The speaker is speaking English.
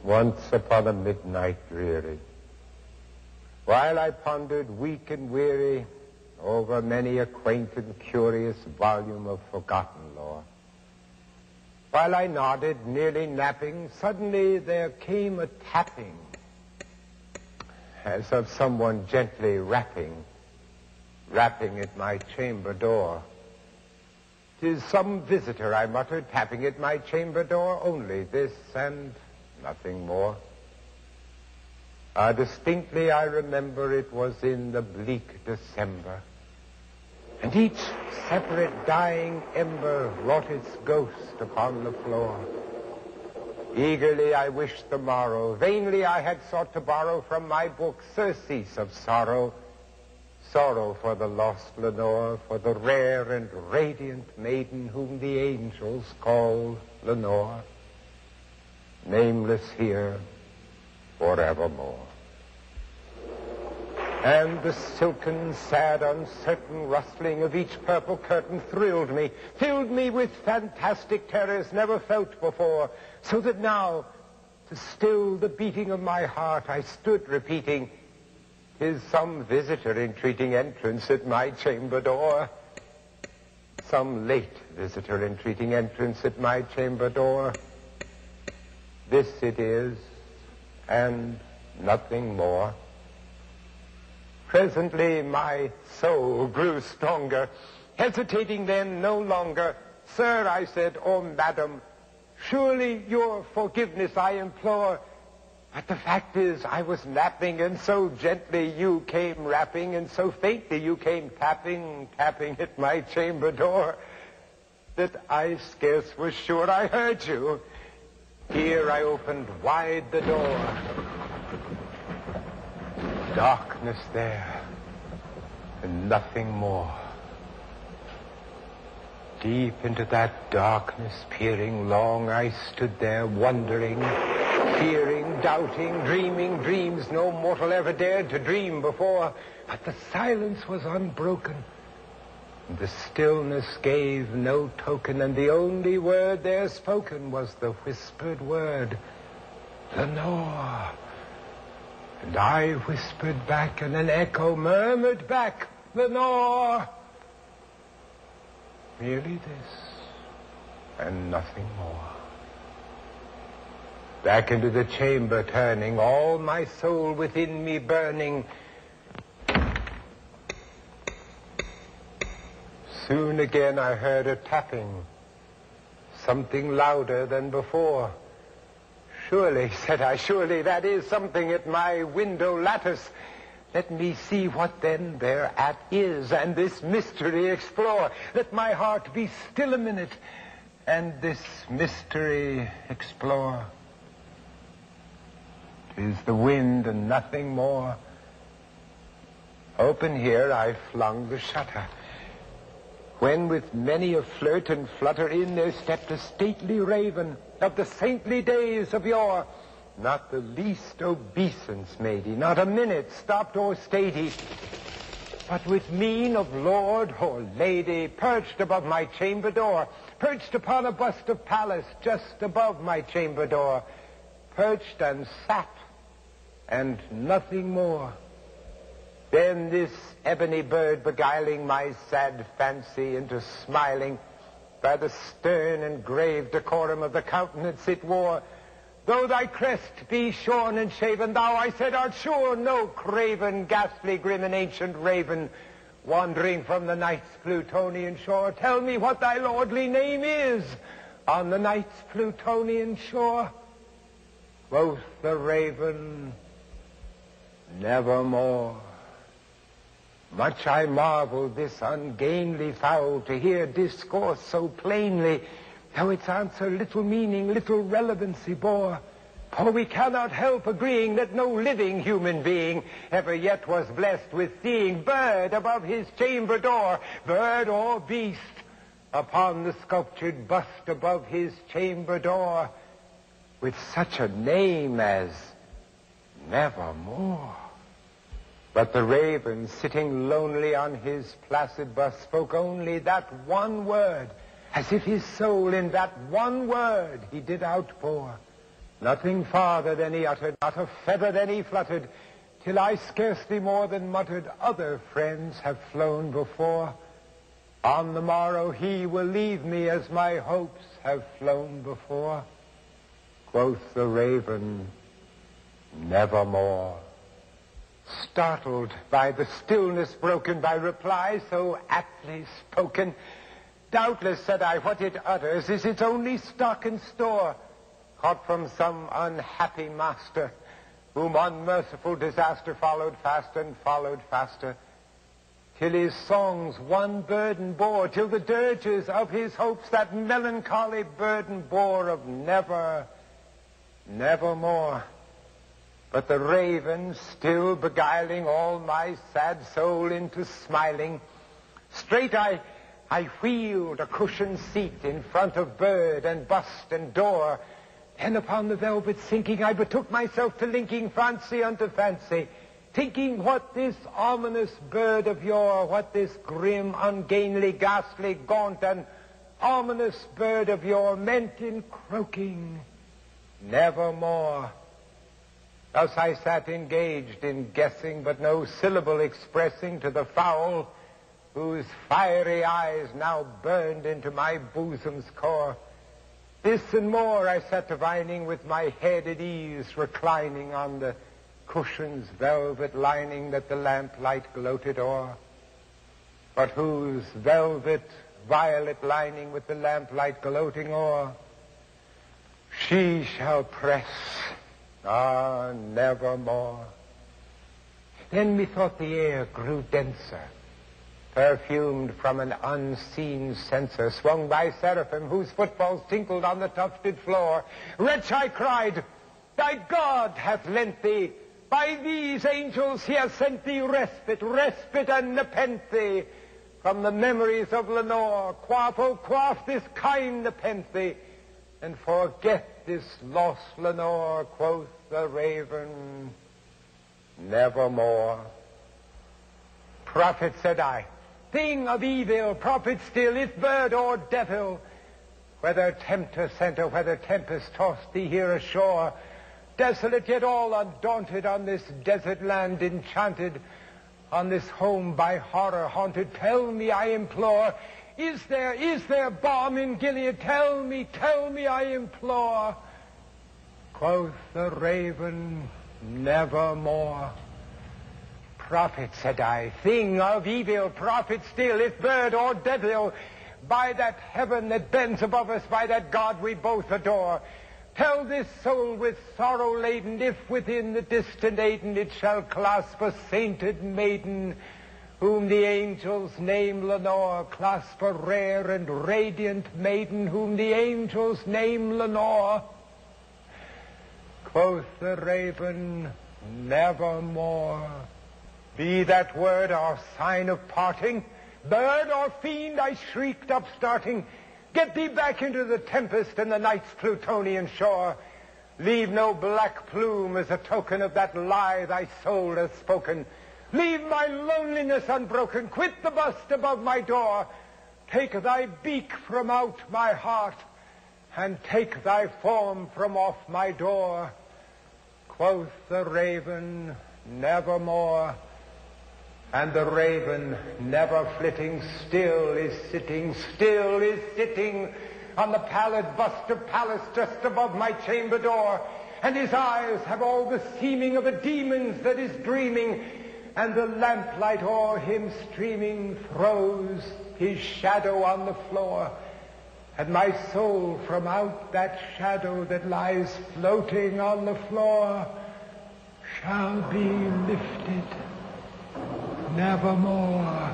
Once upon a midnight dreary, while I pondered weak and weary over many a quaint and curious volume of forgotten lore, while I nodded, nearly napping, suddenly there came a tapping, as of someone gently rapping at my chamber door. "'Tis some visitor," I muttered, "tapping at my chamber door, only this and nothing more." Distinctly I remember it was in the bleak December, and each separate dying ember wrought its ghost upon the floor. Eagerly I wished the morrow, vainly I had sought to borrow from my book surcease of sorrow, sorrow for the lost Lenore, for the rare and radiant maiden whom the angels call Lenore, nameless here forevermore. And the silken, sad, uncertain rustling of each purple curtain thrilled me, filled me with fantastic terrors never felt before, so that now, to still the beating of my heart, I stood repeating, "'Tis some visitor entreating entrance at my chamber door. Some late visitor entreating entrance at my chamber door. This it is, and nothing more." Presently my soul grew stronger, hesitating then no longer. "Sir," I said, "or madam, surely your forgiveness I implore. But the fact is I was napping, and so gently you came rapping, and so faintly you came tapping at my chamber door, that I scarce was sure I heard you. Here I opened wide the door. Darkness there, and nothing more. Deep into that darkness peering long, I stood there wondering, fearing, doubting, dreaming dreams no mortal ever dared to dream before. But the silence was unbroken, and the stillness gave no token, and the only word there spoken was the whispered word, "Lenore." And I whispered back, and an echo murmured back, "Lenore." Merely this, and nothing more. Back into the chamber turning, all my soul within me burning. Soon again I heard a tapping, something louder than before. "Surely," said I, "surely that is something at my window lattice. Let me see what then thereat is, and this mystery explore. Let my heart be still a minute, and this mystery explore. 'Tis the wind and nothing more." Open here I flung the shutter, when with many a flirt and flutter in there stepped a stately raven of the saintly days of yore. Not the least obeisance made he, not a minute stopped or stayed he, but with mien of lord or lady perched above my chamber door, perched upon a bust of Pallas just above my chamber door, perched and sat, and nothing more. Then this ebony bird, beguiling my sad fancy into smiling by the stern and grave decorum of the countenance it wore, "Though thy crest be shorn and shaven, thou," I said, "art sure no craven, ghastly, grim, and ancient raven, wandering from the night's Plutonian shore. Tell me what thy lordly name is on the night's Plutonian shore." Quoth the raven, "Nevermore." Much I marveled this ungainly fowl to hear discourse so plainly, though its answer little meaning, little relevancy bore. For we cannot help agreeing that no living human being ever yet was blessed with seeing bird above his chamber door, bird or beast, upon the sculptured bust above his chamber door, with such a name as Nevermore. But the raven, sitting lonely on his placid bust, spoke only that one word, as if his soul in that one word he did outpour. Nothing farther than he uttered, not a feather than he fluttered, till I scarcely more than muttered, other friends have flown before. On the morrow he will leave me as my hopes have flown before. Quoth the raven, nevermore. Startled by the stillness broken by reply so aptly spoken, doubtless, said I, what it utters is its only stock and store, caught from some unhappy master, whom unmerciful disaster followed fast and followed faster, till his songs one burden bore, till the dirges of his hopes that melancholy burden bore of never, nevermore. But the raven, still beguiling all my sad soul into smiling, straight I wheeled a cushioned seat in front of bird and bust and door. Then upon the velvet sinking, I betook myself to linking fancy unto fancy, thinking what this ominous bird of yore, what this grim, ungainly, ghastly, gaunt, and ominous bird of yore meant in croaking, nevermore. Thus I sat engaged in guessing, but no syllable expressing to the fowl, whose fiery eyes now burned into my bosom's core. This and more I sat divining, with my head at ease reclining on the cushion's velvet lining that the lamplight gloated o'er, but whose velvet violet lining with the lamplight gloating o'er she shall press, nevermore. Then methought the air grew denser, perfumed from an unseen censer, swung by seraphim whose footfalls tinkled on the tufted floor. Wretch, I cried, thy God hath lent thee, by these angels he has sent thee respite and nepenthe from the memories of Lenore. Quaff, oh quaff this kind nepenthe, and forget this lost Lenore. Quoth the raven, nevermore. Prophet, said I, thing of evil, prophet still, if bird or devil, whether tempter sent or whether tempest tossed thee here ashore, desolate yet all undaunted, on this desert land enchanted, on this home by horror haunted, tell me, I implore, is there balm in Gilead? Tell me, I implore. Quoth the raven, nevermore. Prophet, said I, thing of evil, prophet still, if bird or devil, by that heaven that bends above us, by that God we both adore, tell this soul with sorrow laden, if within the distant Aden it shall clasp a sainted maiden, whom the angels name Lenore. Clasp a rare and radiant maiden, whom the angels name Lenore. Quoth the raven, nevermore. Be that word our sign of parting, bird or fiend, I shrieked upstarting, get thee back into the tempest and the night's Plutonian shore. Leave no black plume as a token of that lie thy soul hath spoken. Leave my loneliness unbroken. Quit the bust above my door. Take thy beak from out my heart, and take thy form from off my door. Quoth the raven, nevermore. And the raven, never flitting, still is sitting on the pallid bust of Pallas just above my chamber door. And his eyes have all the seeming of a demon's that is dreaming, and the lamplight o'er him streaming throws his shadow on the floor. And my soul from out that shadow that lies floating on the floor shall be lifted nevermore.